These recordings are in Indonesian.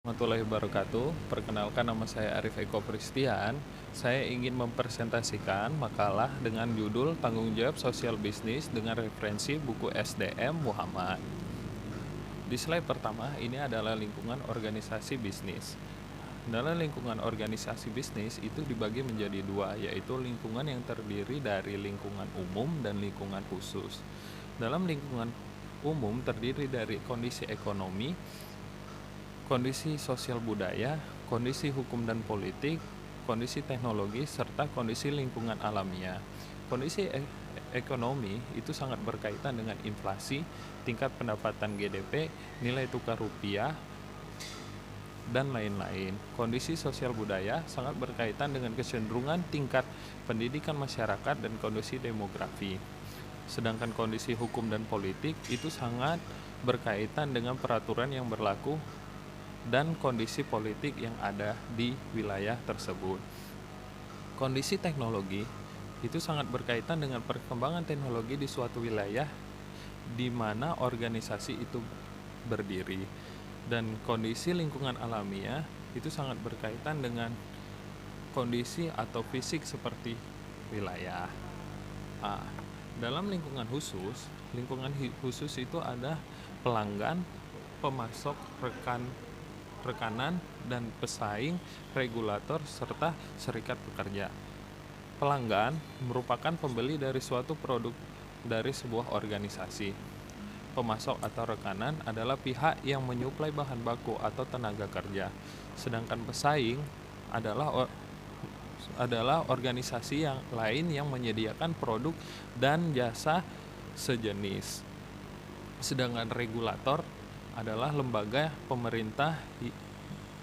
Warahmatullahi wabarakatuh. Perkenalkan, nama saya Arif Eko Pristian. Saya ingin mempresentasikan makalah dengan judul Tanggung Jawab Sosial Bisnis dengan referensi buku SDM Muhammad. Di slide pertama, ini adalah lingkungan organisasi bisnis. Dalam lingkungan organisasi bisnis itu dibagi menjadi dua, yaitu lingkungan yang terdiri dari lingkungan umum dan lingkungan khusus. Dalam lingkungan umum terdiri dari kondisi ekonomi, kondisi sosial budaya, kondisi hukum dan politik, kondisi teknologi, serta kondisi lingkungan alamiah. Kondisi ekonomi itu sangat berkaitan dengan inflasi, tingkat pendapatan GDP, nilai tukar rupiah, dan lain-lain. Kondisi sosial budaya sangat berkaitan dengan kecenderungan tingkat pendidikan masyarakat dan kondisi demografi. Sedangkan kondisi hukum dan politik itu sangat berkaitan dengan peraturan yang berlaku dan kondisi politik yang ada di wilayah tersebut. Kondisi teknologi itu sangat berkaitan dengan perkembangan teknologi di suatu wilayah di mana organisasi itu berdiri. Dan kondisi lingkungan alamiah itu sangat berkaitan dengan kondisi atau fisik seperti wilayah. Dalam lingkungan khusus itu ada pelanggan, pemasok, rekanan, dan pesaing, regulator, serta serikat pekerja. Pelanggan merupakan pembeli dari suatu produk dari sebuah organisasi. Pemasok atau rekanan adalah pihak yang menyuplai bahan baku atau tenaga kerja. Sedangkan pesaing adalah organisasi yang lain yang menyediakan produk dan jasa sejenis. Sedangkan regulator adalah lembaga pemerintah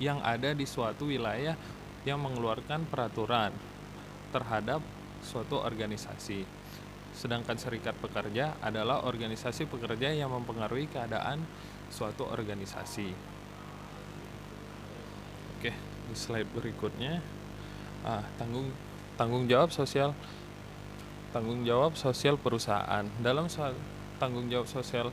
yang ada di suatu wilayah yang mengeluarkan peraturan terhadap suatu organisasi. Sedangkan serikat pekerja adalah organisasi pekerja yang mempengaruhi keadaan suatu organisasi. Oke, di slide berikutnya, tanggung jawab sosial perusahaan. Dalam tanggung jawab sosial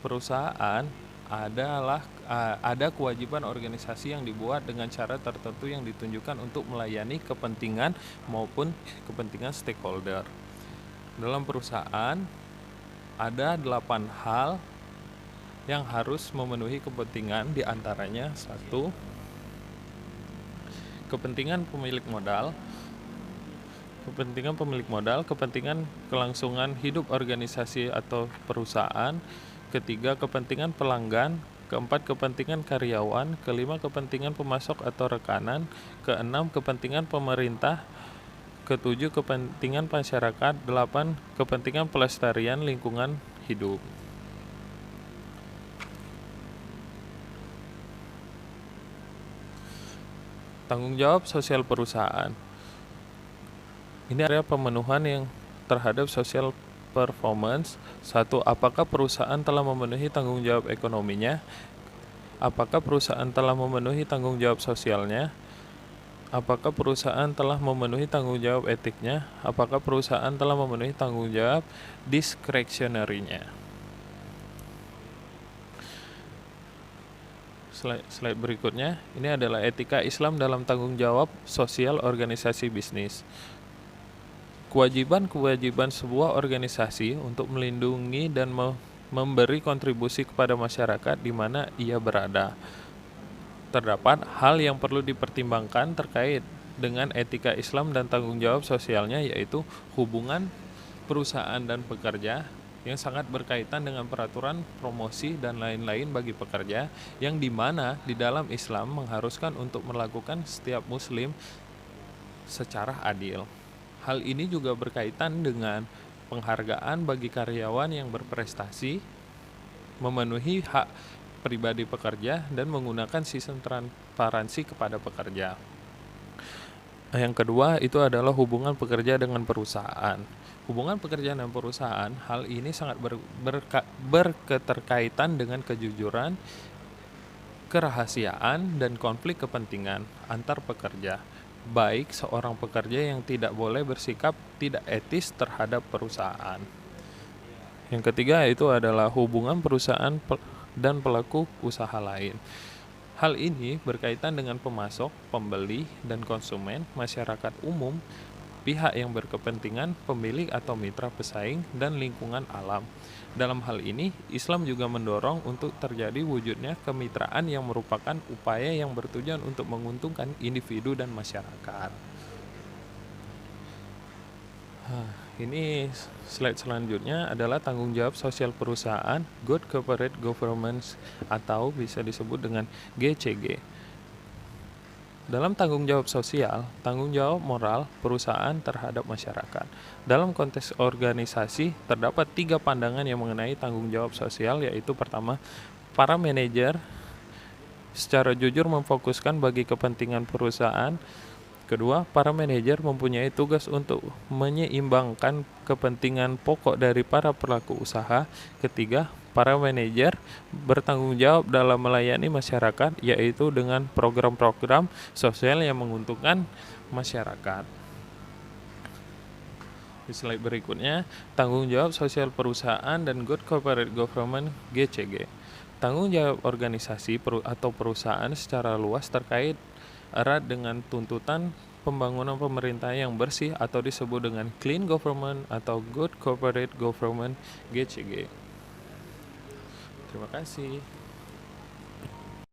perusahaan ada kewajiban organisasi yang dibuat dengan cara tertentu yang ditunjukkan untuk melayani kepentingan maupun kepentingan stakeholder. Dalam perusahaan ada 8 hal yang harus memenuhi kepentingan, diantaranya 1. Kepentingan pemilik modal, kepentingan kelangsungan hidup organisasi atau perusahaan. Ketiga, kepentingan pelanggan. Keempat, kepentingan karyawan. Kelima, kepentingan pemasok atau rekanan. Keenam, kepentingan pemerintah. Ketujuh, kepentingan masyarakat. 8, kepentingan pelestarian lingkungan hidup. Tanggung jawab sosial perusahaan. Ini area pemenuhan yang terhadap social performance. 1. Apakah perusahaan telah memenuhi tanggung jawab ekonominya? Apakah perusahaan telah memenuhi tanggung jawab sosialnya? Apakah perusahaan telah memenuhi tanggung jawab etiknya? Apakah perusahaan telah memenuhi tanggung jawab discretionary-nya? Slide berikutnya, ini adalah etika Islam dalam tanggung jawab sosial organisasi bisnis. Kewajiban sebuah organisasi untuk melindungi dan memberi kontribusi kepada masyarakat di mana ia berada. Terdapat hal yang perlu dipertimbangkan terkait dengan etika Islam dan tanggung jawab sosialnya, yaitu hubungan perusahaan dan pekerja yang sangat berkaitan dengan peraturan promosi dan lain-lain bagi pekerja, yang dimana di dalam Islam mengharuskan untuk melakukan setiap muslim secara adil. Hal ini juga berkaitan dengan penghargaan bagi karyawan yang berprestasi, memenuhi hak pribadi pekerja, dan menggunakan sistem transparansi kepada pekerja. Yang kedua itu adalah hubungan pekerja dengan perusahaan. Hubungan pekerja dan perusahaan, hal ini sangat berketerkaitan dengan kejujuran, kerahasiaan, dan konflik kepentingan antar pekerja. Baik seorang pekerja yang tidak boleh bersikap tidak etis terhadap perusahaan. Yang ketiga itu adalah hubungan perusahaan dan pelaku usaha lain. Hal ini berkaitan dengan pemasok, pembeli, dan konsumen, masyarakat umum, pihak yang berkepentingan, pemilik atau mitra pesaing, dan lingkungan alam. Dalam hal ini, Islam juga mendorong untuk terjadi wujudnya kemitraan yang merupakan upaya yang bertujuan untuk menguntungkan individu dan masyarakat. Ini slide selanjutnya adalah tanggung jawab sosial perusahaan, Good Corporate Governance, atau bisa disebut dengan GCG. Dalam tanggung jawab sosial, tanggung jawab moral perusahaan terhadap masyarakat. Dalam konteks organisasi, terdapat 3 pandangan yang mengenai tanggung jawab sosial, yaitu pertama, para manajer secara jujur memfokuskan bagi kepentingan perusahaan. Kedua, para manajer mempunyai tugas untuk menyeimbangkan kepentingan pokok dari para pelaku usaha. Ketiga, para manajer bertanggung jawab dalam melayani masyarakat, yaitu dengan program-program sosial yang menguntungkan masyarakat. Di slide berikutnya, tanggung jawab sosial perusahaan dan Good Corporate Governance (GCG). Tanggung jawab organisasi atau perusahaan secara luas terkait erat dengan tuntutan pembangunan pemerintahan yang bersih atau disebut dengan Clean Government atau Good Corporate Government (GCG). Terima kasih.